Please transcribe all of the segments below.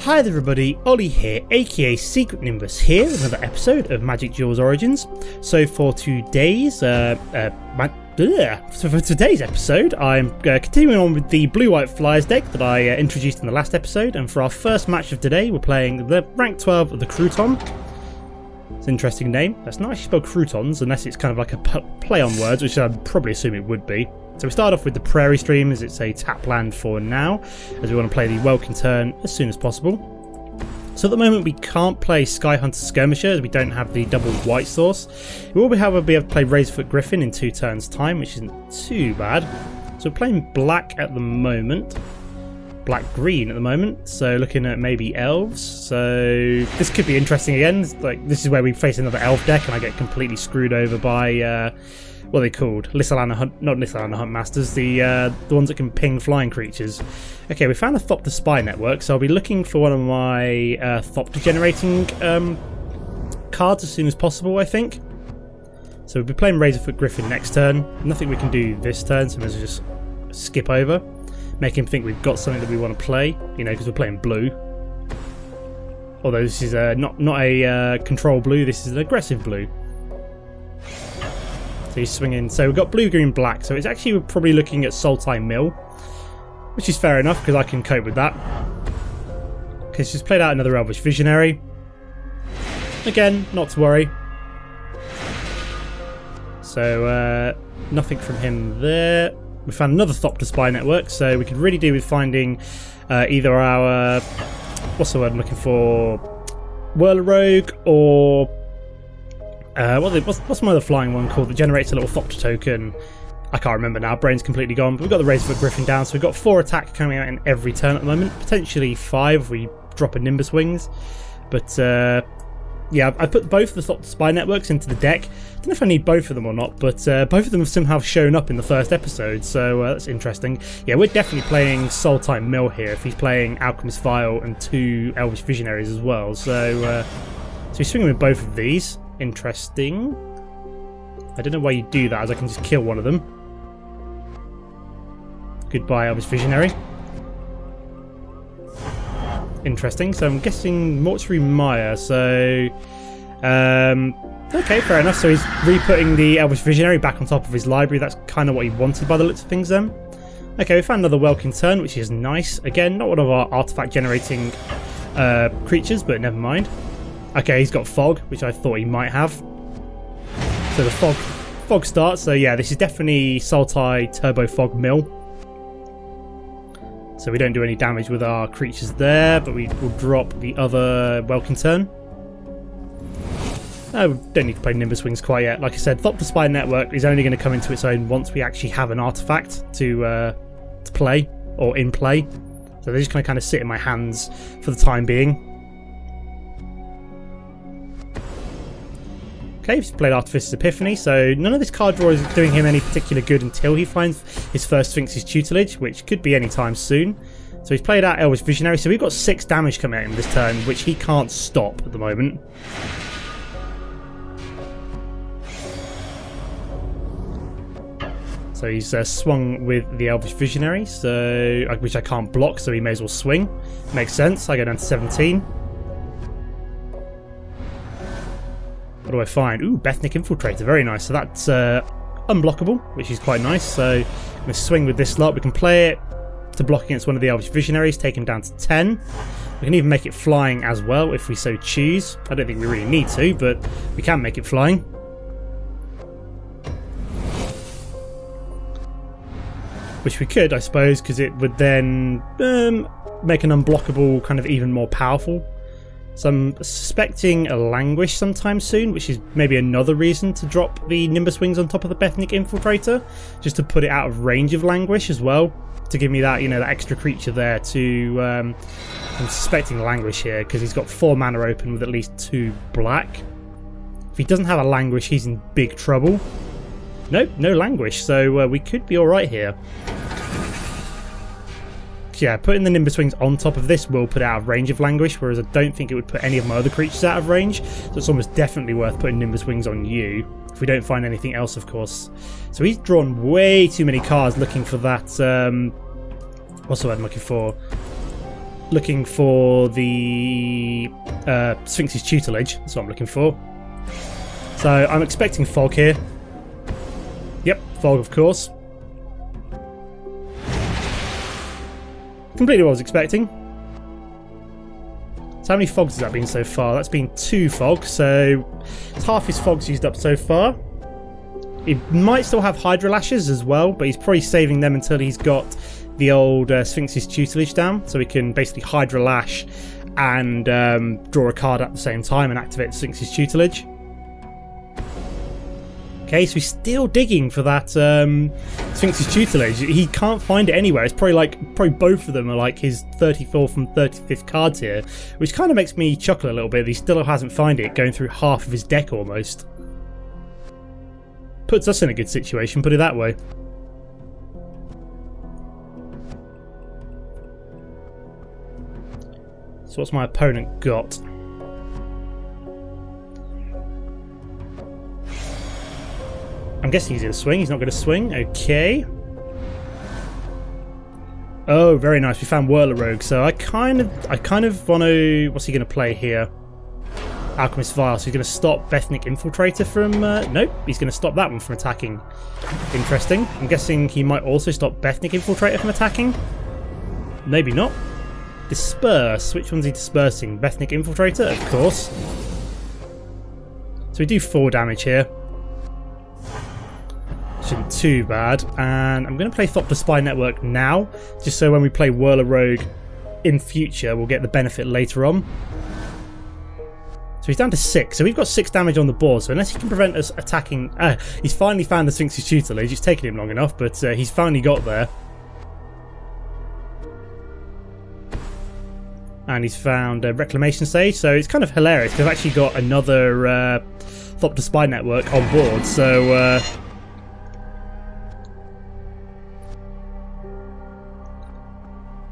Hi there everybody, Ollie here, aka Secret Nimbus here with another episode of Magic Duels Origins. So for today's episode, I'm continuing on with the Blue-White Flyers deck that I introduced in the last episode, and for our first match of today we're playing the rank 12 of the Crouton. It's an interesting name. That's not actually spelled croutons unless it's kind of like a play on words, which I'd probably assume it would be. So we start off with the Prairie Stream, as it's a tap land for now, as we want to play the Welkin turn as soon as possible. So at the moment we can't play Sky Hunter Skirmisher as we don't have the double white source. We will however be able to play Razorfoot Griffin in 2 turns time, which isn't too bad. So we're playing black at the moment. Black-green at the moment, so looking at maybe elves. So this could be interesting again. Like, this is where we face another elf deck and I get completely screwed over by what are they called? Lissalana Hunt, not Lissalana Hunt Masters, the ones that can ping flying creatures. Okay, we found a Thopter Spy network, so I'll be looking for one of my Thopter generating cards as soon as possible, I think. So we'll be playing Razorfoot Griffin next turn. Nothing we can do this turn, so let's just skip over. Make him think we've got something that we want to play, you know, because we're playing blue. Although this is not a control blue, this is an aggressive blue. So he's swinging. So we've got blue, green, black. So it's actually, we're probably looking at Sultai Mill, which is fair enough because I can cope with that. Because she's played out another Elvish Visionary. Again, not to worry. So nothing from him there. We found another Thopter Spy network, so we could really do with finding either our what's the word I'm looking for, Whirler Rogue, or what's my other flying one called that generates a little Thopter token? I can't remember now, brain's completely gone. But we've got the Razorfoot Griffin down, so we've got 4 attack coming out in every turn at the moment, potentially 5 if we drop a Nimbus Wings. But yeah, I put both of the Thopter Spy networks into the deck. Don't know if I need both of them or not, but both of them have somehow shown up in the first episode, so that's interesting. Yeah, we're definitely playing Sultai Mill here if he's playing Alchemist Vial and 2 Elvish Visionaries as well. So he's swinging with both of these. Interesting. I don't know why you do that, as I can just kill one of them. Goodbye, Elvish Visionary. Interesting, so I'm guessing Mortuary Mire, so okay, fair enough. So he's re-putting the Elvish Visionary back on top of his library. That's kind of what he wanted by the looks of things then. Okay, we found another Welkin turn, which is nice. Again, not one of our artifact generating creatures, but never mind. Okay, he's got Fog, which I thought he might have. So the Fog starts, so yeah, this is definitely Sultai Turbo Fog Mill. So we don't do any damage with our creatures there, but we will drop the other Welkin turn. We don't need to play Nimbus Wings quite yet. Like I said, Thopter Spy network is only going to come into its own once we actually have an artifact to play, or in play. So they're just going to kind of sit in my hands for the time being. Okay, he's played Artificer's Epiphany, so none of this card draw is doing him any particular good until he finds his first Sphinx's Tutelage, which could be any time soon. So he's played out Elvish Visionary, so we've got 6 damage coming at him this turn, which he can't stop at the moment. So he's swung with the Elvish Visionary, so which I can't block, so he may as well swing. Makes sense, I go down to 17. What do I find? Ooh, Bethnic Infiltrator, very nice. So that's unblockable, which is quite nice. So I'm going to swing with this slot. We can play it to block against one of the Elvish Visionaries, take him down to 10. We can even make it flying as well if we so choose. I don't think we really need to, but we can make it flying. Which we could, I suppose, because it would then make an unblockable kind of even more powerful. So I'm suspecting a Languish sometime soon, which is maybe another reason to drop the Nimbus Wings on top of the Bethnic Infiltrator, just to put it out of range of Languish as well, to give me that, you know, that extra creature there to... I'm suspecting Languish here, because he's got 4 mana open with at least 2 black. If he doesn't have a Languish, he's in big trouble. Nope, no Languish, so we could be alright here. Yeah, putting the Nimbus Wings on top of this will put it out of range of Languish, whereas I don't think it would put any of my other creatures out of range, so it's almost definitely worth putting Nimbus Wings on you, if we don't find anything else, of course. So he's drawn way too many cards looking for that, what's the word I'm looking for? looking for the Sphinx's tutelage. That's what I'm looking for. So I'm expecting fog here. Yep, fog of course. Completely what I was expecting. So how many fogs has that been so far? That's been 2 fogs, so it's half his fogs used up so far. He might still have Hydra Lashes as well, but he's probably saving them until he's got the old Sphinx's tutelage down, so we can basically Hydra Lash and draw a card at the same time and activate the Sphinx's tutelage. Okay, so he's still digging for that Sphinx's tutelage. He can't find it anywhere. It's probably both of them are like his 34th and 35th cards here, which kind of makes me chuckle a little bit. He still hasn't found it, going through half of his deck almost. Puts us in a good situation, put it that way. So what's my opponent got? I'm guessing he's going to swing. He's not going to swing. Okay. Oh, very nice. We found Whirler Rogue. So I kind of want to... What's he going to play here? Alchemist Vial. So he's going to stop Bethnic Infiltrator from... nope. He's going to stop that one from attacking. Interesting. I'm guessing he might also stop Bethnic Infiltrator from attacking. Maybe not. Disperse. Which one's he dispersing? Bethnic Infiltrator? Of course. So we do 4 damage here. Isn't too bad, and I'm going to play Thopter Spy Network now, just so when we play Whirler Rogue in future we'll get the benefit later on. So he's down to 6, so we've got 6 damage on the board, so unless he can prevent us attacking... he's finally found the Sphinx's tutelage. It's taken him long enough, but he's finally got there. And he's found a Reclamation Stage, so it's kind of hilarious because I've actually got another Thopter Spy Network on board, so...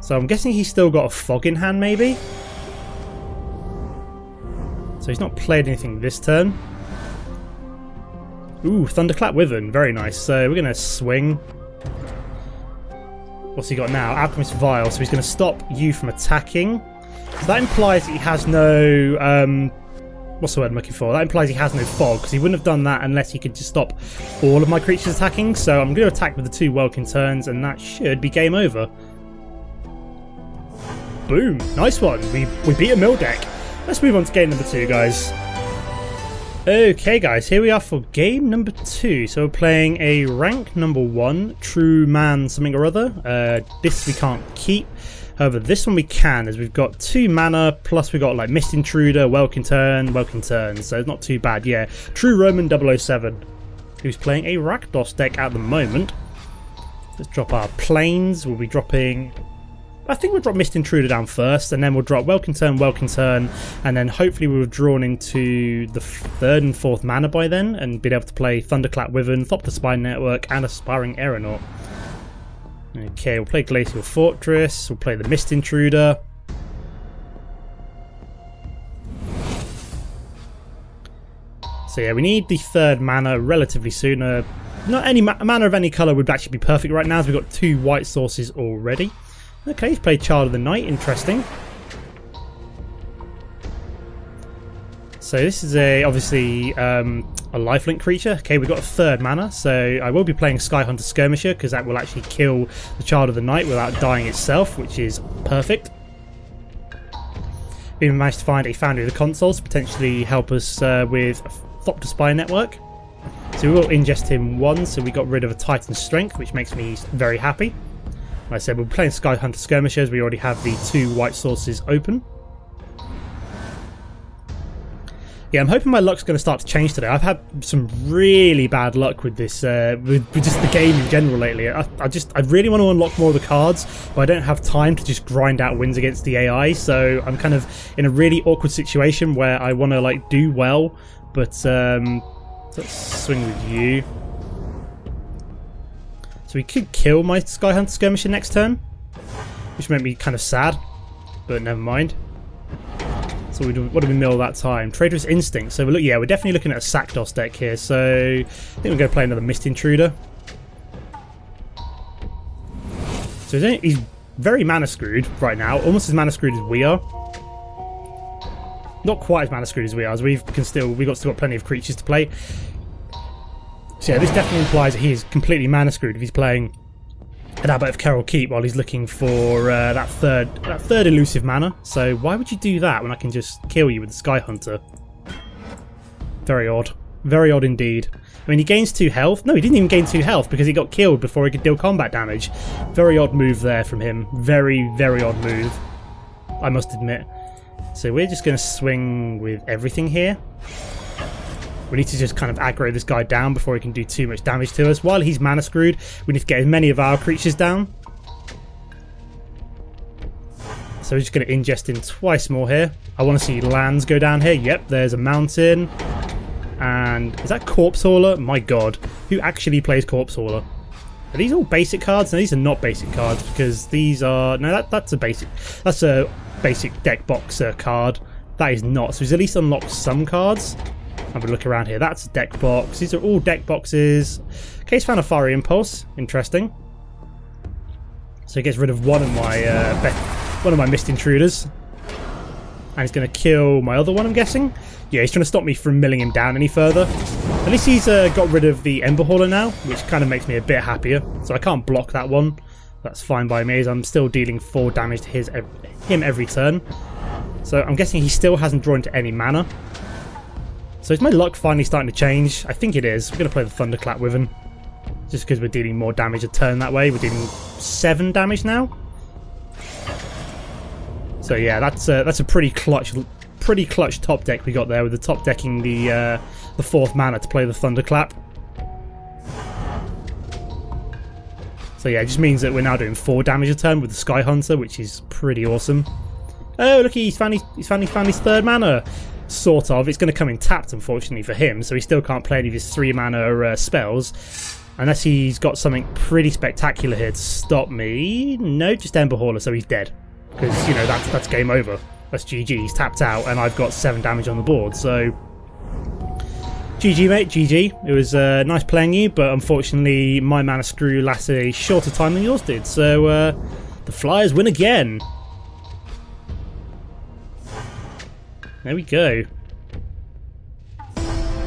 So I'm guessing he's still got a fog in hand, maybe? So he's not played anything this turn. Ooh, Thunderclap Wyvern, very nice. So we're going to swing. What's he got now? Alchemist Vial, so he's going to stop you from attacking. So that implies that he has no... what's the word I'm looking for? That implies he has no fog, because he wouldn't have done that unless he could just stop all of my creatures attacking. So I'm going to attack with the 2 Welkin turns, and that should be game over. Boom, nice one. We beat a mill deck. Let's move on to game number 2, guys. Okay, guys, here we are for game number 2. So we're playing a rank number 1 True Man something or other. This we can't keep. However, this one we can, as we've got 2 mana, plus we've got like Mist Intruder, Welkin turn, so it's not too bad. Yeah, True Roman 007, who's playing a Rakdos deck at the moment. Let's drop our planes. We'll be dropping... I think we'll drop Mist Intruder down first, and then we'll drop Welkin turn, and then hopefully we'll have drawn into the 3rd and 4th mana by then, and be able to play Thunderclap Wyvern, Thopter Spy Network, and Aspiring Aeronaut. Okay, we'll play Glacial Fortress, we'll play the Mist Intruder. So yeah, we need the 3rd mana relatively soon. Not any mana of any colour would actually be perfect right now, as we've got 2 white sources already. Okay, he's played Child of the Night, interesting. So this is obviously a lifelink creature. Okay, we've got a 3rd mana, so I will be playing Skyhunter Skirmisher, because that will actually kill the Child of the Night without dying itself, which is perfect. We managed to find a Foundry of the Consoles to potentially help us with Thopter Spy Network. So we will ingest him 1, so we got rid of a Titan Strength, which makes me very happy. Like I said, we're playing Skyhunter Skirmishers. We already have the 2 white sources open. Yeah, I'm hoping my luck's going to start to change today. I've had some really bad luck with this, with just the game in general lately. I really want to unlock more of the cards, but I don't have time to just grind out wins against the AI. So I'm kind of in a really awkward situation where I want to like do well, but let's swing with you. So we could kill my Skyhunter Skirmisher next turn, which made me kind of sad, but never mind. So what did we mill that time? Traitorous Instinct. So look, yeah, we're definitely looking at a Sakdos deck here. So I think we're going to play another Mist Intruder. So he's very mana screwed right now, almost as mana screwed as we are. Not quite as mana screwed as we are, as we've still got plenty of creatures to play. So yeah, this definitely implies that he is completely mana screwed if he's playing an Abbot of Kerrol Keep while he's looking for that third elusive mana. So why would you do that when I can just kill you with the Sky Hunter? Very odd. Very odd indeed. I mean, he gains 2 health. No, he didn't even gain 2 health because he got killed before he could deal combat damage. Very odd move there from him. Very, very odd move, I must admit. So we're just going to swing with everything here. We need to just kind of aggro this guy down before he can do too much damage to us. While he's mana screwed, we need to get as many of our creatures down. So we're just going to ingest in twice more here. I want to see lands go down here. Yep, there's a mountain. And is that Corpse Hauler? My god. Who actually plays Corpse Hauler? Are these all basic cards? No, these are not basic cards because these are... No, that's a basic... That's a basic deck boxer card. That is not. So he's at least unlocked some cards. Have a look around here. That's a deck box. These are all deck boxes. Case found a Fiery Impulse. Interesting. So he gets rid of one of my Mist Intruders. And he's going to kill my other one, I'm guessing. Yeah, he's trying to stop me from milling him down any further. At least he's got rid of the Ember Hauler now, which kind of makes me a bit happier. So I can't block that one. That's fine by me, as I'm still dealing 4 damage to him every turn. So I'm guessing he still hasn't drawn into any mana. So is my luck finally starting to change? I think it is. We're going to play the Thunderclap with him. Just because we're dealing more damage a turn that way. We're dealing 7 damage now. So yeah, that's a pretty clutch top deck we got there, with the top decking the 4th mana to play the Thunderclap. So yeah, it just means that we're now doing 4 damage a turn with the Sky Hunter, which is pretty awesome. Oh, look, he's found his 3rd mana. Sort of. It's going to come in tapped, unfortunately, for him, so he still can't play any of his 3 mana spells. Unless he's got something pretty spectacular here to stop me. No, just Ember Hauler, so he's dead. Because, you know, that's game over. That's GG. He's tapped out, and I've got 7 damage on the board, so... GG, mate. GG. It was nice playing you, but unfortunately, my mana screw lasted a shorter time than yours did, so the Flyers win again. There we go.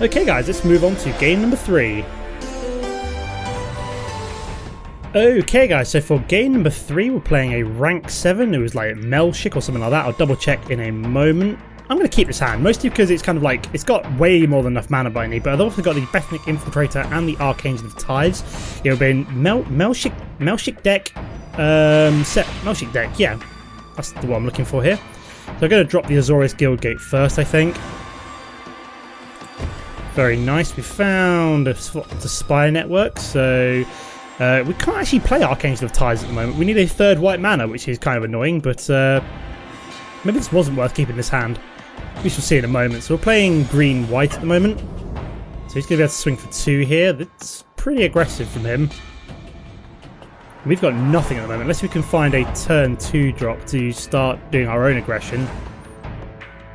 Okay guys, let's move on to game number 3. Okay guys, so for game number 3 we're playing a rank 7. It was like Melshik or something like that. I'll double check in a moment. I'm going to keep this hand, mostly because it's kind of like, it's got way more than enough mana by me, but I've also got the Bethnic Infiltrator and the Archangel of Tides. It'll be Melshik deck, Melshik deck, yeah. That's the one I'm looking for here. So I'm going to drop the Azorius Guildgate first, I think. Very nice. We found a spot to Spire Network, so we can't actually play Archangel of Tides at the moment. We need a 3rd white mana, which is kind of annoying, but maybe this wasn't worth keeping this hand. We shall see in a moment. So we're playing green-white at the moment. So he's going to be able to swing for 2 here. That's pretty aggressive from him. We've got nothing at the moment, unless we can find a turn 2 drop to start doing our own aggression.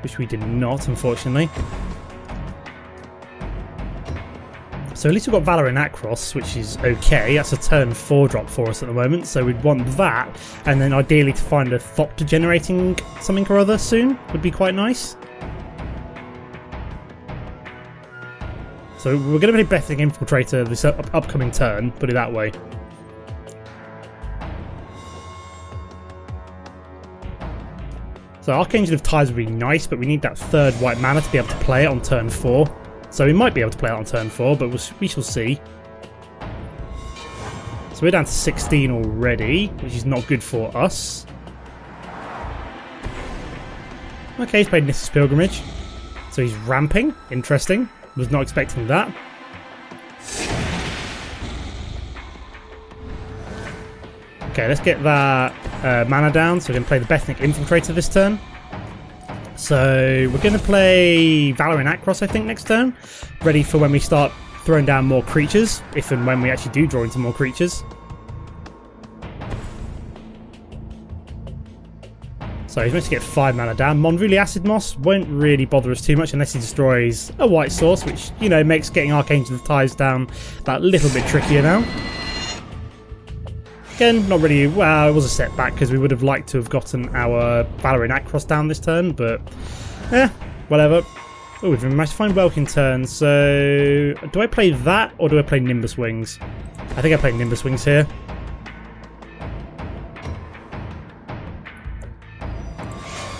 Which we did not, unfortunately. So at least we've got Valor in Akros, which is okay. That's a turn 4 drop for us at the moment, so we'd want that. And then ideally to find a Thopter generating something or other soon would be quite nice. So we're going to play Bethnic Infiltrator this upcoming turn, put it that way. So Archangel of Tides would be nice, but we need that 3rd white mana to be able to play it on turn 4. So we might be able to play it on turn 4, but we shall see. So we're down to 16 already, which is not good for us. Okay, he's played Nissa's Pilgrimage. So he's ramping. Interesting. Was not expecting that. Okay, let's get that mana down, so we're going to play the Bethnic Infiltrator this turn. So we're going to play Valor in Akros, I think, next turn. Ready for when we start throwing down more creatures, if and when we actually do draw into more creatures. So he's meant to get 5 mana down. Monvuli Acid Moss won't really bother us too much unless he destroys a white source, which, you know, makes getting Archangel of Tides down that little bit trickier now. Again, not really, well, it was a setback because we would have liked to have gotten our Valor in Across down this turn, but whatever. Oh, we've managed to find Welkin turn, so do I play that or do I play Nimbus Wings? I think I play Nimbus Wings here.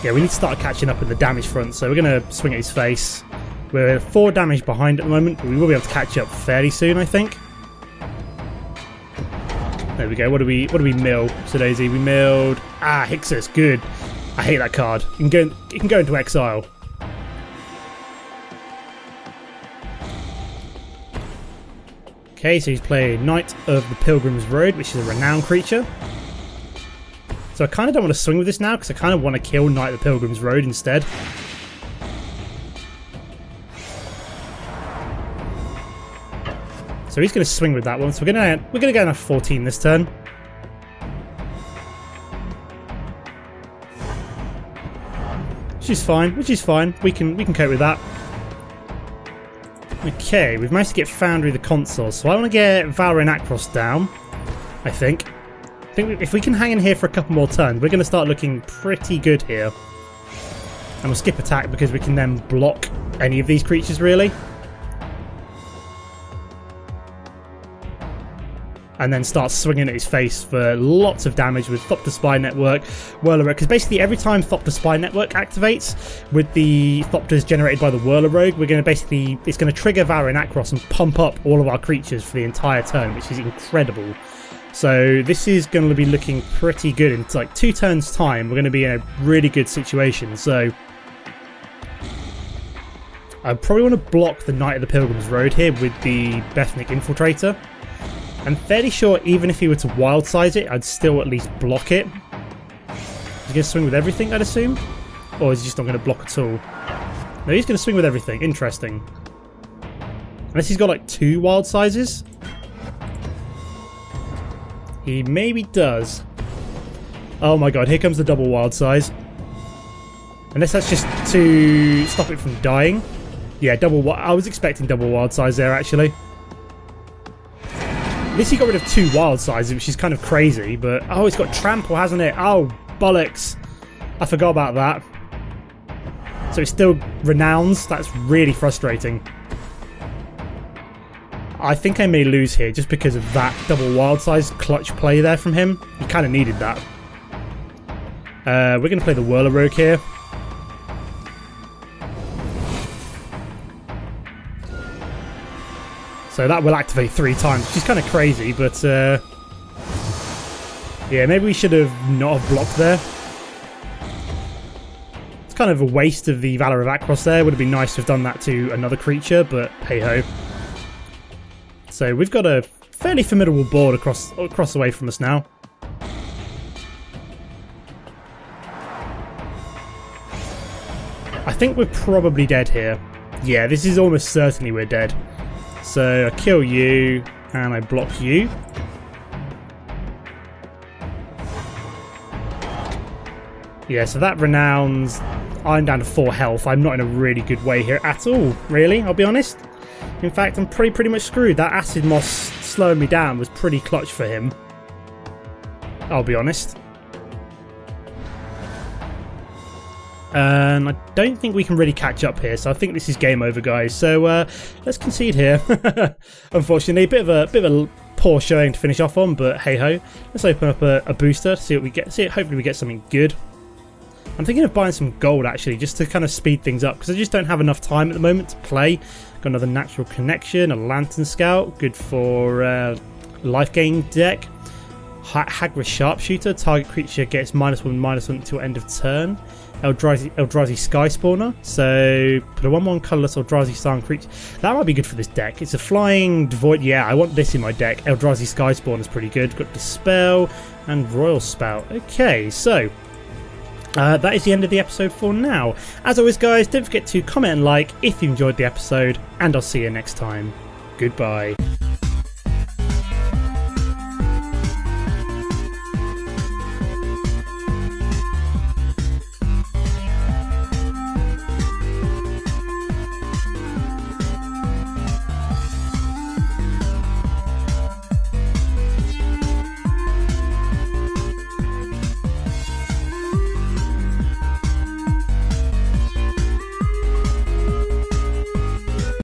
Yeah, we need to start catching up in the damage front, so we're going to swing at his face. We're 4 damage behind at the moment, but we will be able to catch up fairly soon, I think. There we go. What do we mill? So Daisy, we milled. Ah, Hixus, good. I hate that card. It can go into exile. Okay, so he's playing Knight of the Pilgrim's Road, which is a renowned creature. So I kind of don't want to swing with this now because I kind of want to kill Knight of the Pilgrim's Road instead. So he's going to swing with that one. So we're going to go down 14 this turn. Which is fine. We can cope with that. Okay, we've managed to get Foundry the Console, so I want to get Valor in Across down, I think. If we can hang in here for a couple more turns, we're going to start looking pretty good here. And we'll skip attack because we can then block any of these creatures, really. And then start swinging at his face for lots of damage with Thopter Spy Network, Whirler Rogue. Because basically every time Thopter Spy Network activates with the Thopters generated by the Whirler Rogue, we're going to it's going to trigger Valor in Across and pump up all of our creatures for the entire turn, which is incredible. So this is going to be looking pretty good. In like 2 turns time, we're going to be in a really good situation. So I probably want to block the Knight of the Pilgrim's Road here with the Bethnic Infiltrator. I'm fairly sure even if he were to wild size it, I'd still at least block it. He's going to swing with everything, I'd assume? Or is he just not going to block at all? No, he's going to swing with everything. Interesting. Unless he's got like 2 wild sizes. He maybe does. Oh my god, here comes the double wild size. Unless that's just to stop it from dying. Yeah, I was expecting double wild size there, actually. At least he got rid of 2 wild sizes, which is kind of crazy, but... Oh, it's got Trample, hasn't it? Oh, bollocks. I forgot about that. So it's still Renowns. That's really frustrating. I think I may lose here just because of that double wild size clutch play there from him. He kind of needed that. We're going to play the Whirler Rogue here. So that will activate 3 times, which is kind of crazy, but yeah, maybe we should have not have blocked there. It's kind of a waste of the Valor of Across there. Would have been nice to have done that to another creature, but hey-ho. So we've got a fairly formidable board across the way from us now. I think we're probably dead here. Yeah, this is almost certainly we're dead. So I kill you, and I block you. Yeah, so that renowns. I'm down to 4 health. I'm not in a really good way here at all, really, I'll be honest. In fact, I'm pretty much screwed. That Acid Moss slowing me down was pretty clutch for him. I'll be honest. And I don't think we can really catch up here, so I think this is game over, guys. So let's concede here. Unfortunately, a bit of a poor showing to finish off on, but hey ho. Let's open up a booster to see what we get. Hopefully we get something good. I'm thinking of buying some gold actually, just to kind of speed things up because I just don't have enough time at the moment to play. Got another Natural Connection, a Lantern Scout, good for life gain deck. Hagra Sharpshooter, target creature gets -1/-1 until end of turn. Eldrazi Sky Spawner, so put a 1/1 colourless Eldrazi Star creature. That might be good for this deck. It's a flying devoid. Yeah, I want this in my deck. Eldrazi Sky Spawner is pretty good. Got Dispel and Royal Spout. Okay, so that is the end of the episode for now. As always, guys, don't forget to comment and like if you enjoyed the episode, and I'll see you next time. Goodbye.